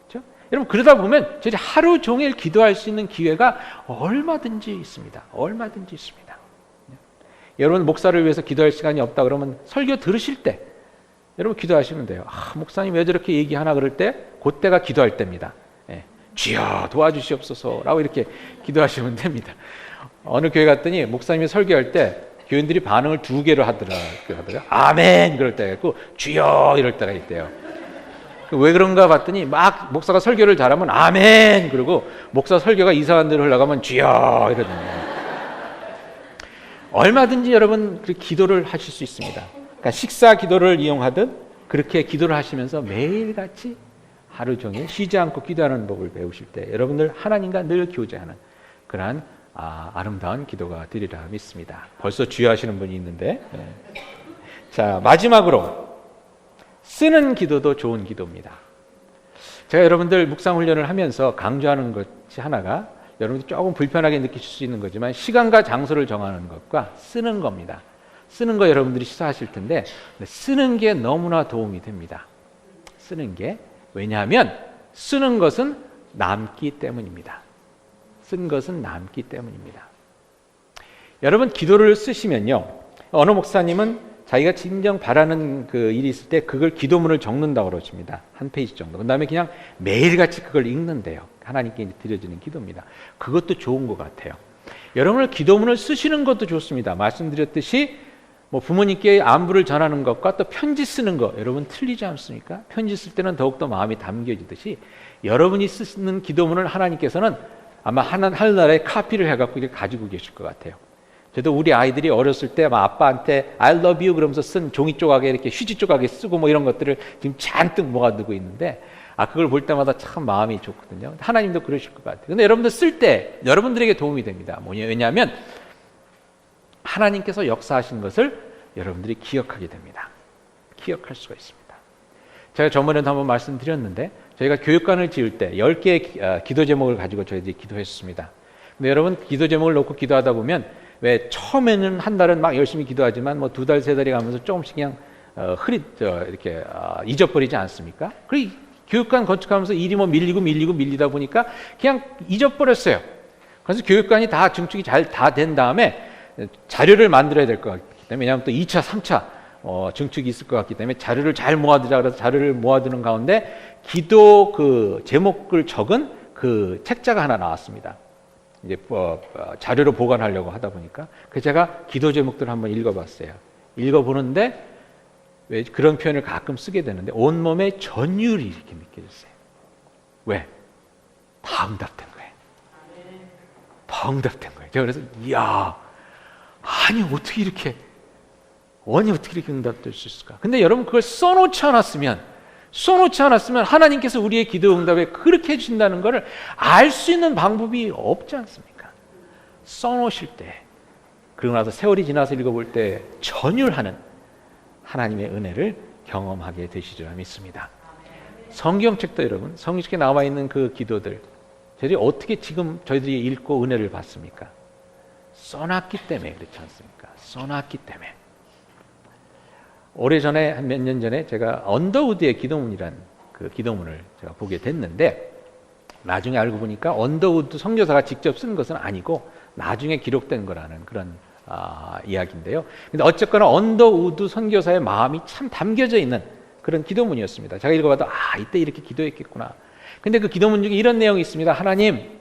그렇죠? 여러분, 그러다 보면 저희 하루 종일 기도할 수 있는 기회가 얼마든지 있습니다. 얼마든지 있습니다. 여러분, 목사를 위해서 기도할 시간이 없다 그러면 설교 들으실 때 여러분 기도하시면 돼요. 목사님 왜 저렇게 얘기하나 그럴 때 그때가 기도할 때입니다. 주여 도와주시옵소서 라고 이렇게 기도하시면 됩니다. 어느 교회 갔더니 목사님이 설교할 때 교인들이 반응을 2개로 하더라고요. 아멘 그럴 때가 있고 주여 이럴 때가 있대요. 왜 그런가 봤더니 막 목사가 설교를 잘하면 아멘 그러고 목사 설교가 이상한 데로 흘러가면 주여 이러거든요. 얼마든지 여러분 기도를 하실 수 있습니다. 그러니까 식사 기도를 이용하듯 그렇게 기도를 하시면서 매일같이 하루 종일 쉬지 않고 기도하는 법을 배우실 때 여러분들 하나님과 늘 교제하는 그러한 아름다운 기도가 되리라 믿습니다. 벌써 주여 하시는 분이 있는데 자 마지막으로 쓰는 기도도 좋은 기도입니다. 제가 여러분들 묵상훈련을 하면서 강조하는 것이 하나가 여러분들 조금 불편하게 느끼실 수 있는 거지만 시간과 장소를 정하는 것과 쓰는 겁니다. 쓰는 거 여러분들이 시사하실 텐데 쓰는 게 너무나 도움이 됩니다. 쓰는 게 왜냐하면 쓰는 것은 남기 때문입니다. 쓴 것은 남기 때문입니다. 여러분 기도를 쓰시면요. 어느 목사님은 자기가 진정 바라는 그 일이 있을 때 그걸 기도문을 적는다고 그러십니다. 한 페이지 정도. 그 다음에 그냥 매일같이 그걸 읽는데요. 하나님께 드려지는 기도입니다. 그것도 좋은 것 같아요. 여러분을 기도문을 쓰시는 것도 좋습니다. 말씀드렸듯이 뭐 부모님께 안부를 전하는 것과 또 편지 쓰는 것 여러분 틀리지 않습니까? 편지 쓸 때는 더욱더 마음이 담겨지듯이 여러분이 쓰는 기도문을 하나님께서는 아마 하늘나라에 카피를 해갖고 이렇게 가지고 계실 것 같아요. 저도 우리 아이들이 어렸을 때 아빠한테 I love you 그러면서 쓴 종이 조각에 이렇게 휴지 조각에 쓰고 뭐 이런 것들을 지금 잔뜩 모아두고 있는데 그걸 볼 때마다 참 마음이 좋거든요. 하나님도 그러실 것 같아요. 근데 여러분들 쓸 때 여러분들에게 도움이 됩니다. 왜냐하면 하나님께서 역사하신 것을 여러분들이 기억하게 됩니다. 기억할 수가 있습니다. 제가 저번에도 한번 말씀드렸는데 저희가 교육관을 지을 때 10개의 기도 제목을 가지고 저희들이 기도했습니다. 근데 여러분 기도 제목을 놓고 기도하다 보면 왜 처음에는 한 달은 막 열심히 기도하지만 뭐 2달, 3달이 가면서 조금씩 그냥 이렇게 잊어버리지 않습니까? 그리고 교육관 건축하면서 일이 뭐 밀리다 보니까 그냥 잊어버렸어요. 그래서 교육관이 다 증축이 잘 다 된 다음에 자료를 만들어야 될 것 같기 때문에 왜냐하면 또 2차, 3차 증축이 있을 것 같기 때문에 자료를 잘 모아두자 그래서 자료를 모아두는 가운데 기도 그 제목을 적은 그 책자가 하나 나왔습니다. 이제 자료로 보관하려고 하다 보니까 그래서 제가 기도 제목들을 한번 읽어봤어요. 읽어보는데 왜 그런 표현을 가끔 쓰게 되는데 온몸에 전율이 이렇게 느껴졌어요. 왜? 다 응답된 거예요. 다 응답된 거예요. 제가 그래서 이야 아니 어떻게 이렇게 응답될 수 있을까? 근데 여러분 그걸 써놓지 않았으면 하나님께서 우리의 기도 응답에 그렇게 해주신다는 것을 알 수 있는 방법이 없지 않습니까? 써놓으실 때 그러고 나서 세월이 지나서 읽어볼 때 전율하는 하나님의 은혜를 경험하게 되시리라 믿습니다. 성경책도 여러분 성경책에 나와 있는 그 기도들 저희들이 어떻게 지금 저희들이 읽고 은혜를 받습니까? 써놨기 때문에 그렇지 않습니까? 써놨기 때문에. 오래전에 한 몇 년 전에 제가 언더우드의 기도문이란 그 기도문을 제가 보게 됐는데 나중에 알고 보니까 언더우드 선교사가 직접 쓴 것은 아니고 나중에 기록된 거라는 그런 이야기인데요. 근데 어쨌거나 언더우드 선교사의 마음이 참 담겨져 있는 그런 기도문이었습니다. 제가 읽어봐도 이때 이렇게 기도했겠구나. 근데 그 기도문 중에 이런 내용이 있습니다. 하나님,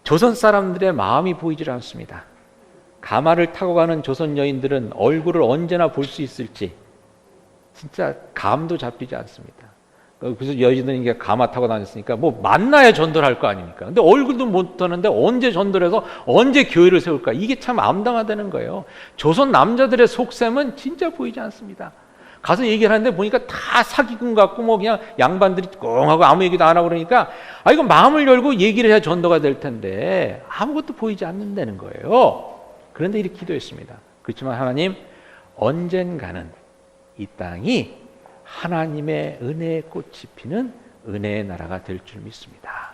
조선 사람들의 마음이 보이질 않습니다. 가마를 타고 가는 조선 여인들은 얼굴을 언제나 볼 수 있을지 진짜 감도 잡히지 않습니다. 그래서 여인들이 이게 가마 타고 다녔으니까 뭐 만나야 전도할 거 아닙니까? 근데 얼굴도 못 하는데 언제 전도해서 언제 교회를 세울까? 이게 참 암담하다는 거예요. 조선 남자들의 속셈은 진짜 보이지 않습니다. 가서 얘기를 하는데 보니까 다 사기꾼 같고 뭐 그냥 양반들이 꽁하고 아무 얘기도 안 하고 그러니까 이거 마음을 열고 얘기를 해야 전도가 될 텐데 아무것도 보이지 않는다는 거예요. 그런데 이렇게 기도했습니다. 그렇지만 하나님 언젠가는 이 땅이 하나님의 은혜의 꽃이 피는 은혜의 나라가 될 줄 믿습니다.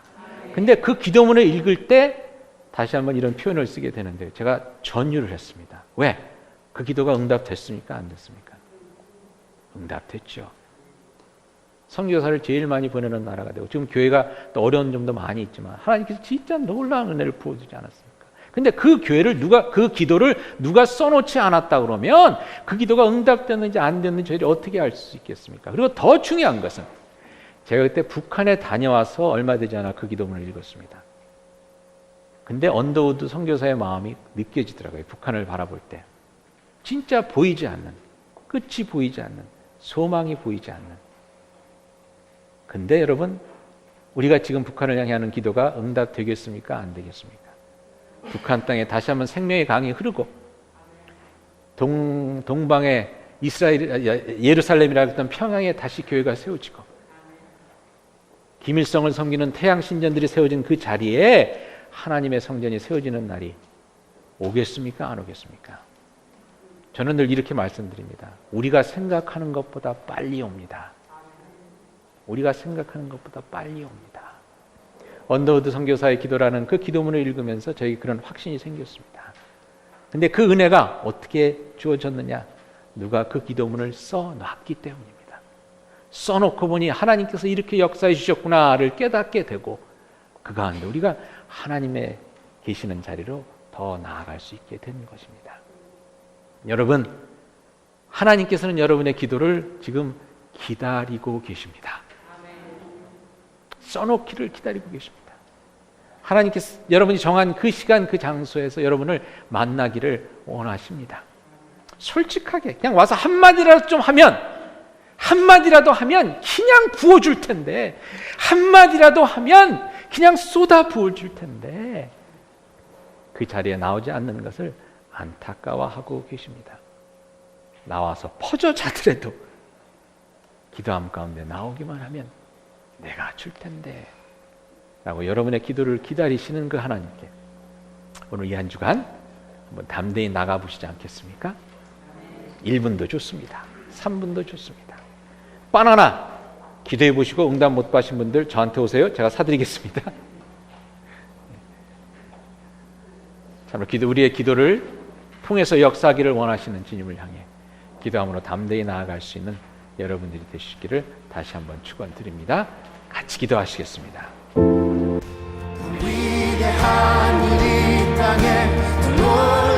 근데 그 기도문을 읽을 때 다시 한번 이런 표현을 쓰게 되는데 제가 전율을 했습니다. 왜? 그 기도가 응답됐습니까? 안 됐습니까? 응답됐죠. 선교사를 제일 많이 보내는 나라가 되고 지금 교회가 또 어려운 점도 많이 있지만 하나님께서 진짜 놀라운 은혜를 부어주지 않았습니까? 근데 그 기도를 누가 써놓지 않았다 그러면 그 기도가 응답됐는지 안 됐는지 저희들이 어떻게 알 수 있겠습니까? 그리고 더 중요한 것은 제가 그때 북한에 다녀와서 얼마 되지 않아 그 기도문을 읽었습니다. 근데 언더우드 선교사의 마음이 느껴지더라고요. 북한을 바라볼 때. 진짜 보이지 않는, 끝이 보이지 않는, 소망이 보이지 않는. 근데 여러분, 우리가 지금 북한을 향해 하는 기도가 응답되겠습니까? 안 되겠습니까? 북한 땅에 다시 한번 생명의 강이 흐르고 동방의 이스라엘, 예루살렘이라 했던 평양에 다시 교회가 세워지고 김일성을 섬기는 태양 신전들이 세워진 그 자리에 하나님의 성전이 세워지는 날이 오겠습니까? 안 오겠습니까? 저는 늘 이렇게 말씀드립니다. 우리가 생각하는 것보다 빨리 옵니다. 우리가 생각하는 것보다 빨리 옵니다. 언더우드 선교사의 기도라는 그 기도문을 읽으면서 저에게 그런 확신이 생겼습니다. 근데 그 은혜가 어떻게 주어졌느냐? 누가 그 기도문을 써놨기 때문입니다. 써놓고 보니 하나님께서 이렇게 역사해 주셨구나를 깨닫게 되고 그 가운데 우리가 하나님의 계시는 자리로 더 나아갈 수 있게 되는 것입니다. 여러분, 하나님께서는 여러분의 기도를 지금 기다리고 계십니다. 써놓기를 기다리고 계십니다. 하나님께서 여러분이 정한 그 시간 그 장소에서 여러분을 만나기를 원하십니다. 솔직하게 그냥 와서 한마디라도 좀 하면, 한마디라도 하면 그냥 부어줄 텐데, 한마디라도 하면 그냥 쏟아 부어줄 텐데 그 자리에 나오지 않는 것을 안타까워하고 계십니다. 나와서 퍼져 자더라도 기도함 가운데 나오기만 하면 내가 줄 텐데 라고 여러분의 기도를 기다리시는 그 하나님께 오늘 이 한 주간 한번 담대히 나가보시지 않겠습니까? 1분도 좋습니다. 3분도 좋습니다. 바나나 기도해 보시고 응답 못 받으신 분들 저한테 오세요. 제가 사드리겠습니다. 참으로 우리의 기도를 통해서 역사하기를 원하시는 주님을 향해 기도함으로 담대히 나아갈 수 있는 여러분들이 되시기를 다시 한번 축원드립니다. 같이 기도하시겠습니다. 위대한 이 땅에